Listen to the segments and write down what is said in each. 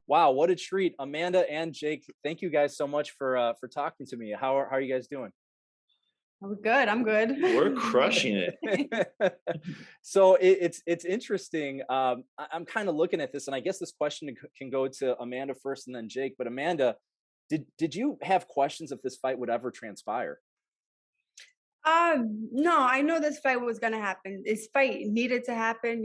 Wow, what a treat. Amanda and Jake, thank you guys so much for talking to me. How are you guys doing? I'm good. I'm good. We're crushing it. So it's interesting. I'm kind of looking at this, and I guess this question can go to Amanda first, and then Jake. But Amanda, did you have questions if this fight would ever transpire? No, I know this fight was gonna happen. This fight needed to happen,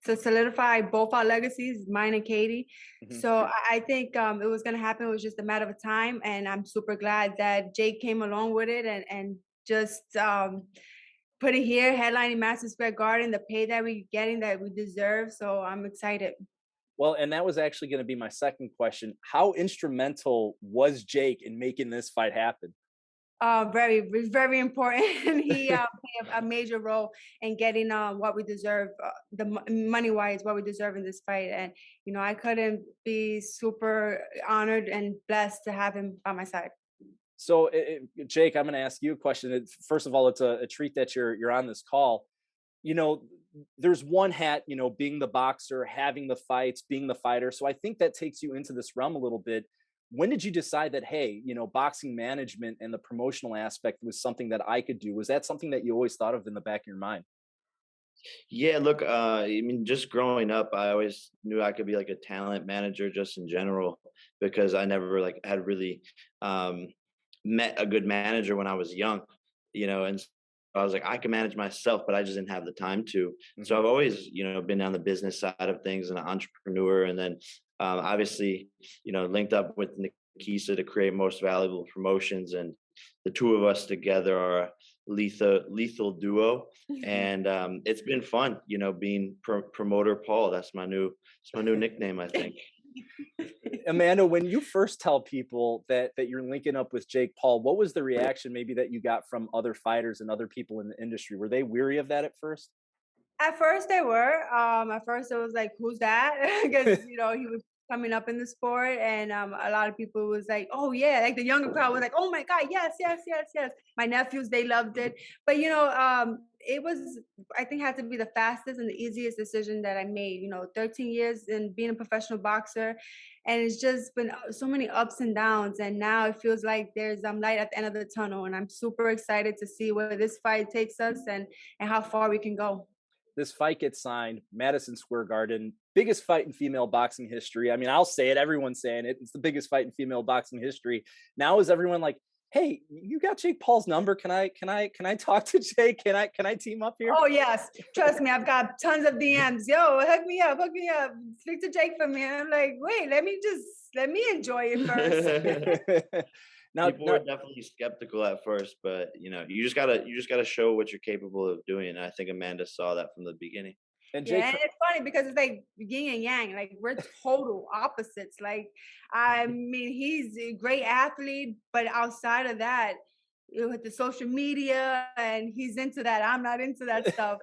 to solidify both our legacies, mine and Katie. Mhm. So I think it was gonna happen. It was just a matter of time, and I'm super glad that Jake came along with it and just put it here, headlining Madison Square Garden, the pay that we're getting that we deserve. So I'm excited. Well, and that was actually going to be my second question. How instrumental was Jake in making this fight happen? Very important. He played a major role in getting what we deserve, money wise, what we deserve in this fight. And I couldn't be super honored and blessed to have him by my side. So, Jake, I'm going to ask you a question. First of all, it's a treat that you're on this call. You know, there's one hat, being the boxer, having the fights, being the fighter. So I think that takes you into this realm a little bit. When did you decide that, hey, boxing management and the promotional aspect was something that I could do? Was that something that you always thought of in the back of your mind? Yeah, look, I mean, just growing up, I always knew I could be like a talent manager just in general because I never like had really um, met a good manager when I was young, and I was like, I can manage myself, but I just didn't have the time to. So Hmm. I've always, been on the business side of things and an entrepreneur, and then obviously, linked up with Nikisa to create Most Valuable Promotions, and the two of us together are a lethal duo, and it's been fun, being promoter Paul. That's my new nickname, I think. Amanda, when you first tell people that you're linking up with Jake Paul, what was the reaction maybe that you got from other fighters and other people in the industry? Were they weary of that at first? At first they were. At first it was like, "Who's that?" Because he was coming up in the sport, and a lot of people was like, "Oh yeah!" Like the younger crowd was like, "Oh my god, yes, yes, yes, yes!" My nephews, they loved it, but it was, I think, had to be the fastest and the easiest decision that I made. 13 years in being a professional boxer, and it's just been so many ups and downs, and now it feels like there's light at the end of the tunnel, and I'm super excited to see where this fight takes us and how far we can go. This fight gets signed, Madison Square Garden, biggest fight in female boxing history. I mean, I'll say it, everyone's saying it. It's the biggest fight in female boxing history. Now is everyone like, "Hey, you got Jake Paul's number? Can I talk to Jake? Can I team up here?" Oh yes, trust me, I've got tons of DMs. Yo, hook me up, speak to Jake for me. And I'm like, wait, let me enjoy it first. now, People were now, definitely skeptical at first, but you just gotta show what you're capable of doing. And I think Amanda saw that from the beginning. and Yeah, Jake, and it's funny because it's like yin and yang. Like we're total opposites. Like I mean, he's a great athlete, but outside of that, with the social media, and he's into that. I'm not into that stuff.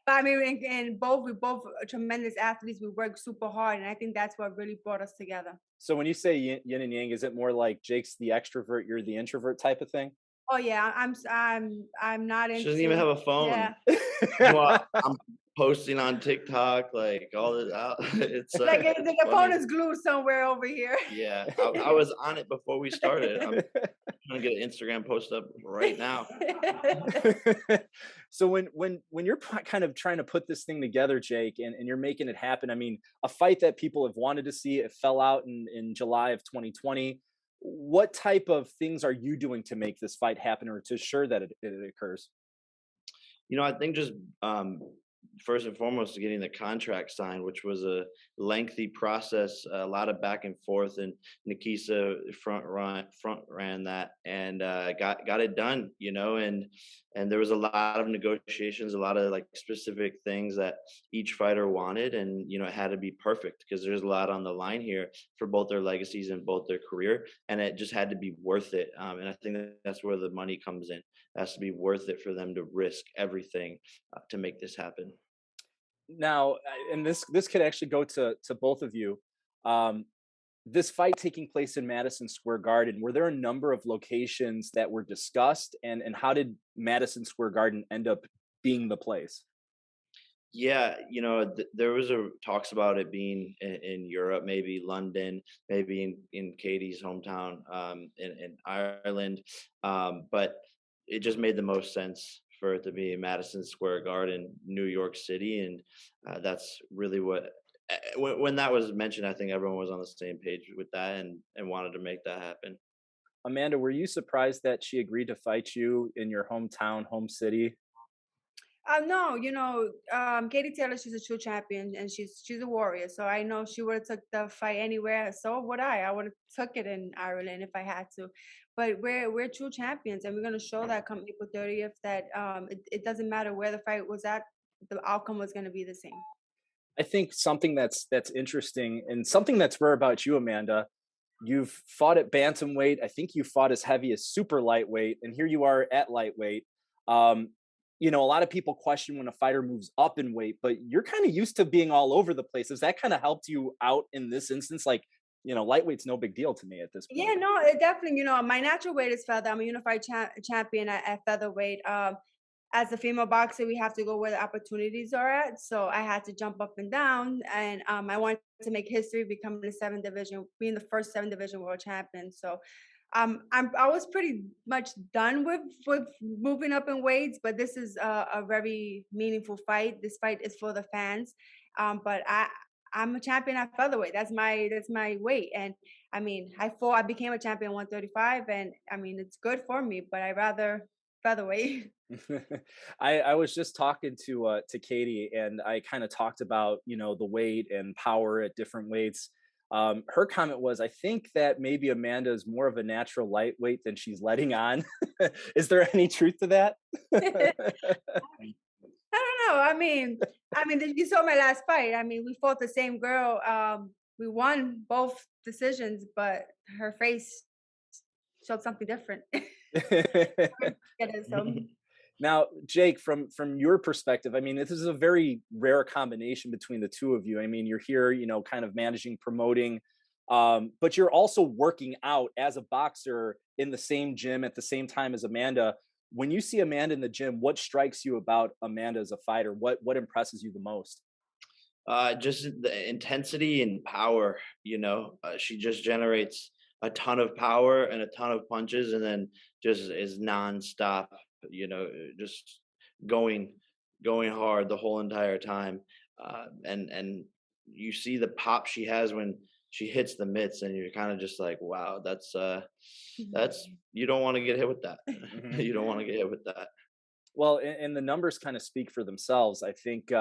But I mean, and both we both are tremendous athletes. We work super hard, and I think that's what really brought us together. so when you say yin and yang, is it more like Jake's the extrovert, you're the introvert type of thing? Oh yeah, I'm not She doesn't even into. have a phone. Yeah, Meanwhile, I'm posting on TikTok, like all this out. It's like it's the phone funny. is glued somewhere over here. Yeah, I was on it before we started. I'm trying to get an Instagram post up right now. So when you're kind of trying to put this thing together, Jake, and you're making it happen, I mean, a fight that people have wanted to see, it fell out in July of 2020. What type of things are you doing to make this fight happen or to ensure that it occurs? I think just first and foremost getting the contract signed, which was a lengthy process, a lot of back and forth, and Nikisa front ran that and got it done. And there was a lot of negotiations, a lot of like specific things that each fighter wanted, and it had to be perfect because there's a lot on the line here for both their legacies and both their career, and it just had to be worth it. And I think that's where the money comes in. It has to be worth it for them to risk everything to make this happen. Now, and this could actually go to both of you. Um, this fight taking place in Madison Square Garden, were there a number of locations that were discussed, and how did Madison Square Garden end up being the place? Yeah, there was a talks about it being in Europe, maybe London, maybe in Katie's hometown, in Ireland, but it just made the most sense for it to be in Madison Square Garden, New York City, and that's really what. When that was mentioned, I think everyone was on the same page with that and wanted to make that happen. Amanda, were you surprised that she agreed to fight you in your hometown, home city? No, Katie Taylor, she's a true champion and she's a warrior. So I know she would have took the fight anywhere. So would I. I would have took it in Ireland if I had to. But we're true champions, and we're gonna show that come April 30th that it doesn't matter where the fight was at, the outcome was gonna be the same. I think something that's interesting and something that's rare about you, Amanda. You've fought at bantamweight. I think you fought as heavy as super lightweight, and here you are at lightweight. Um, a lot of people question when a fighter moves up in weight, but you're kind of used to being all over the place. Has that kind of helped you out in this instance? Like, lightweight's no big deal to me at this Yeah, point. no, it definitely, my natural weight is feather. I'm a unified champion at featherweight. As a female boxer, we have to go where the opportunities are at. So I had to jump up and down, and I wanted to make history, becoming the seventh division, being the first seven division world champion. So I was pretty much done with moving up in weights, but this is a very meaningful fight. This fight is for the fans, but I'm a champion at featherweight. That's my weight, and I mean, I became a champion 135, and I mean, it's good for me, but I rather featherweight. I was just talking to Katie, and I kind of talked about the weight and power at different weights. Her comment was, I think that maybe Amanda is more of a natural lightweight than she's letting on. Is there any truth to that? I don't know. I mean, if you saw my last fight. I mean, we fought the same girl. We won both decisions, but her face showed something different. It is, Now, Jake, from your perspective, I mean, this is a very rare combination between the two of you. I mean, you're here, kind of managing, promoting, but you're also working out as a boxer in the same gym at the same time as Amanda. When you see Amanda in the gym, what strikes you about Amanda as a fighter? What impresses you the most? Just the intensity and power. She just generates a ton of power and a ton of punches, and then just is nonstop. Just going going hard the whole entire time. And you see the pop she has when she hits the mitts, and you're kind of just like, wow, that's you don't want to get hit with that. You don't want to get hit with that. Well, and the numbers kind of speak for themselves. I think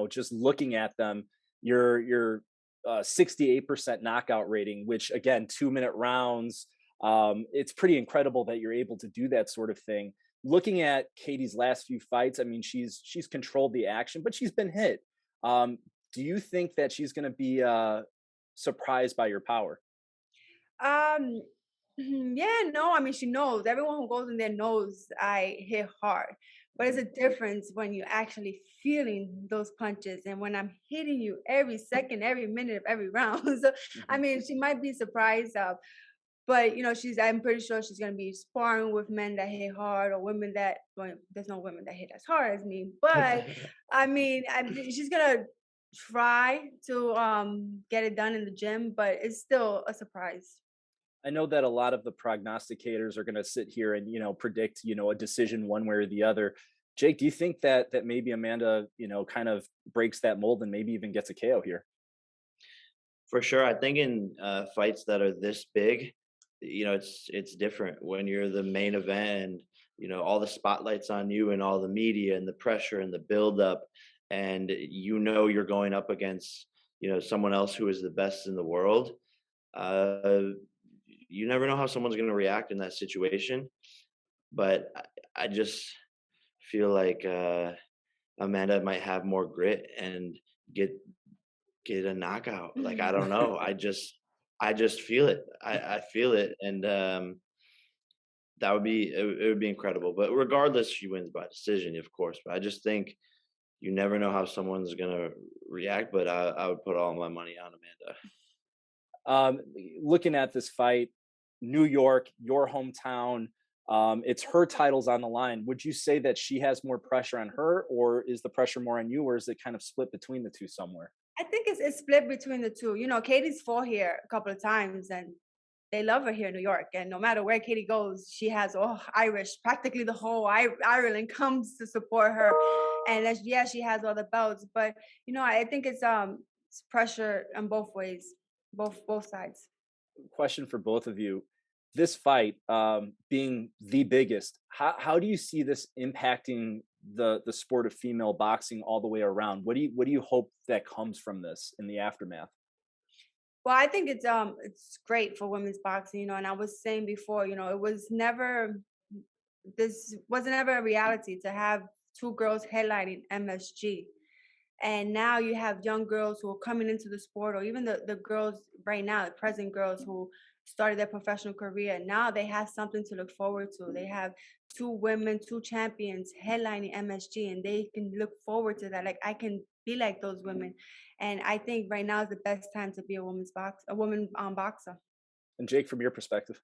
just looking at them, your 68% knockout rating, which again, 2-minute rounds. It's pretty incredible that you're able to do that sort of thing. Looking at Katie's last few fights, I mean, she's controlled the action, but she's been hit. Um, do you think that she's going to be surprised by your power? Um, yeah, no, I mean, she knows. Everyone who goes in there knows I hit hard. But it's a difference when you're actually feeling those punches and when I'm hitting you every second, every minute of every round. So, I Mhm. mean, she might be surprised, but I'm pretty sure she's gonna be sparring with men that hit hard or women that, well, there's no women that hit as hard as me. But I mean, she's gonna try to get it done in the gym, but it's still a surprise. I know that a lot of the prognosticators are going to sit here and predict a decision one way or the other. Jake, do you think that maybe Amanda kind of breaks that mold and maybe even gets a KO here? For sure, I think in fights that are this big, it's different when you're the main event and all the spotlights on you and all the media and the pressure and the buildup, and you're going up against someone else who is the best in the world. Uh, you never know how someone's going to react in that situation, but I just feel like Amanda might have more grit and get get a knockout. Like, I don't know. I just feel it. I feel it, and that would be it would be incredible. But regardless, she wins by decision, of course. But I just think you never know how someone's gonna react. But I would put all my money on Amanda. Um, Looking at this fight, New York, your hometown. It's her titles on the line. Would you say that she has more pressure on her, or is the pressure more on you, or is it kind of split between the two somewhere? I think it's split between the two. You know, Katie's fought here a couple of times, and they love her here in New York. And no matter where Katie goes, she has all Irish. Practically the whole Ireland comes to support her. And yeah, she has all the belts. But you know, I think it's pressure on both ways, both sides. Question for both of you. This fight, being the biggest, how do you see this impacting the sport of female boxing all the way around? What do you hope that comes from this in the aftermath? Well, I think it's great for women's boxing, you know, and I was saying before, you know, this wasn't ever a reality to have two girls headlining MSG. And now you have young girls who are coming into the sport, or even the girls right now, the present girls who started their professional career. Now they have something to look forward to. They have two women, two champions headlining MSG, and they can look forward to that. Like, I can be like those women. And I think right now is the best time to be a woman boxer. And Jake, from your perspective.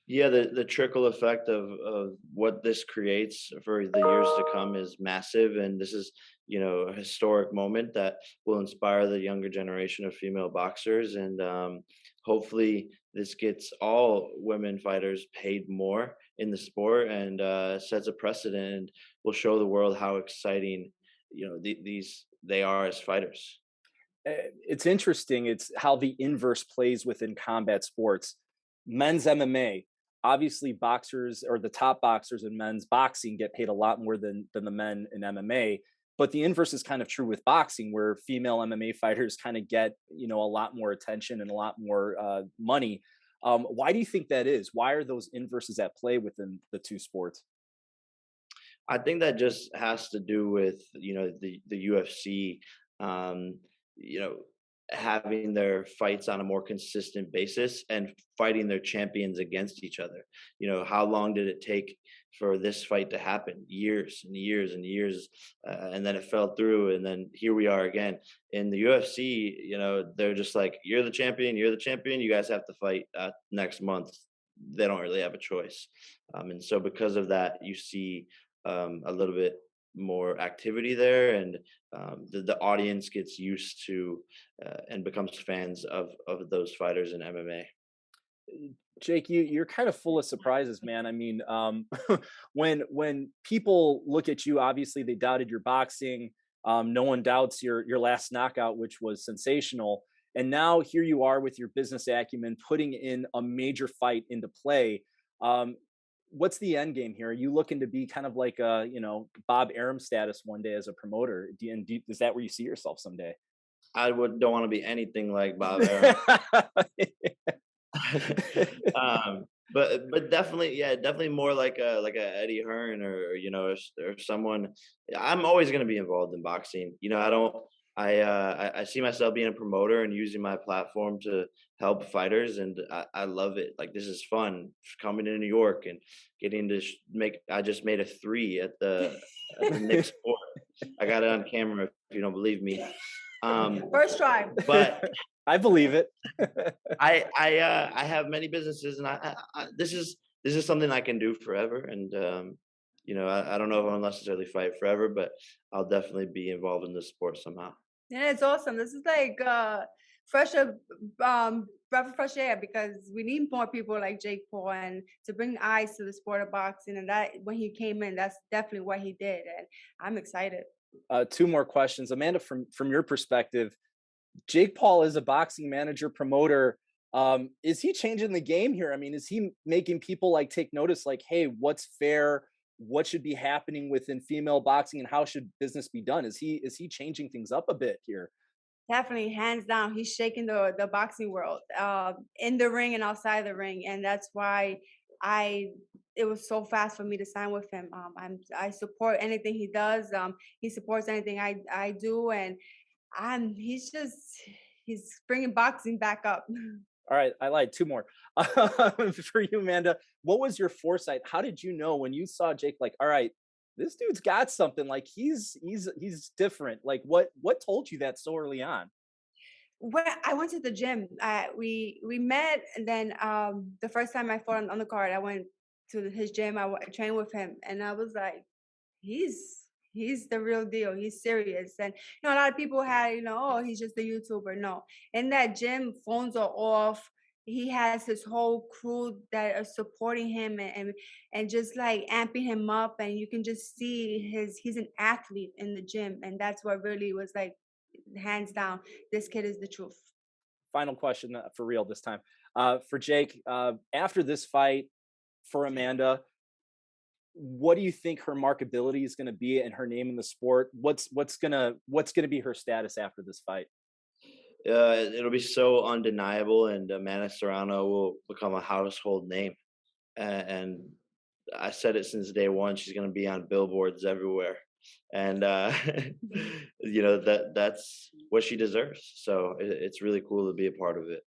Yeah, the trickle effect of what this creates for the years to come is massive, and this is, you know, a historic moment that will inspire the younger generation of female boxers, and hopefully this gets all women fighters paid more in the sport, and sets a precedent, and will show the world how exciting, you know, these they are as fighters. It's interesting. It's how the inverse plays within combat sports. Men's MMA, obviously, boxers or the top boxers in men's boxing get paid a lot more than the men in MMA. But the inverse is kind of true with boxing, where female MMA fighters kind of get, a lot more attention and a lot more money. Why do you think that is? Why are those inverses at play within the two sports? I think that just has to do with, you know, the UFC, um, you know, having their fights on a more consistent basis and fighting their champions against each other. You know, how long did it take for this fight to happen? Years and years and years, and then it fell through, and then here we are again in the UFC. You know, they're just like, you're the champion, you're the champion. You guys have to fight next month. They don't really have a choice, and so because of that, you see a little bit more activity there, and the audience gets used to and becomes fans of those fighters in MMA. Jake, you're kind of full of surprises, man. I mean, when people look at you, obviously they doubted your boxing. No one doubts your last knockout, which was sensational. And now here you are with your business acumen, putting in a major fight into play. Um, what's the end game here? Are you looking to be kind of like Bob Arum status one day as a promoter? Is that where you see yourself someday? I would don't want to be anything like Bob Arum. um, but definitely, yeah, definitely more like a Eddie Hearn, or you know, or someone. I'm always going to be involved in boxing. You know, I don't. I see myself being a promoter and using my platform to help fighters, and I love it. Like, this is fun, coming to New York and getting to make. I just made a three at the Knicks sport. I got it on camera if you don't believe me. First try. But I believe it. I have many businesses, and this is something I can do forever. And you know, I don't know if I'll necessarily fight forever, but I'll definitely be involved in this sport somehow. Yeah, it's awesome. This is like fresh breath of fresh air, because we need more people like Jake Paul, and to bring eyes to the sport of boxing. And that, when he came in, that's definitely what he did, and I'm excited. Two more questions, Amanda. From your perspective, Jake Paul is a boxing manager promoter. Is he changing the game here? I mean, is he making people like take notice, like, hey, what's fair? What should be happening within female boxing, and how should business be done? Is he changing things up a bit here? Definitely, hands down, he's shaking the boxing world, in the ring and outside the ring, and that's why I it was so fast for me to sign with him. I support anything he does. He supports anything I do, and he's bringing boxing back up. All right, I lied. Two more for you, Amanda. What was your foresight? How did you know when you saw Jake? Like, all right, this dude's got something. Like, he's different. Like, what told you that so early on? When I went to the gym, we met, and then the first time I fought on the card, I went to his gym. I trained with him, and I was like, he's the real deal. He's serious. And a lot of people had, oh, he's just a YouTuber. No, in that gym, phones are off. He has his whole crew that are supporting him and just like amping him up, and you can just see he's an athlete in the gym, and that's what really was like, hands down, this kid is the truth. Final question for real this time. For Jake, after this fight for Amanda, what do you think her markability is going to be and her name in the sport? What's gonna be her status after this fight? It'll be so undeniable, and Amanda Serrano will become a household name. And I said it since day one. She's going to be on billboards everywhere, and that's what she deserves. So it's really cool to be a part of it.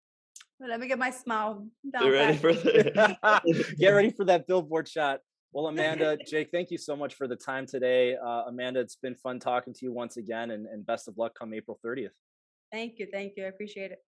Well, let me get my smile You down ready pat. for the? Get ready for that billboard shot. Well, Amanda, Jake, thank you so much for the time today. Amanda, it's been fun talking to you once again, and best of luck come April 30th. Thank you, I appreciate it.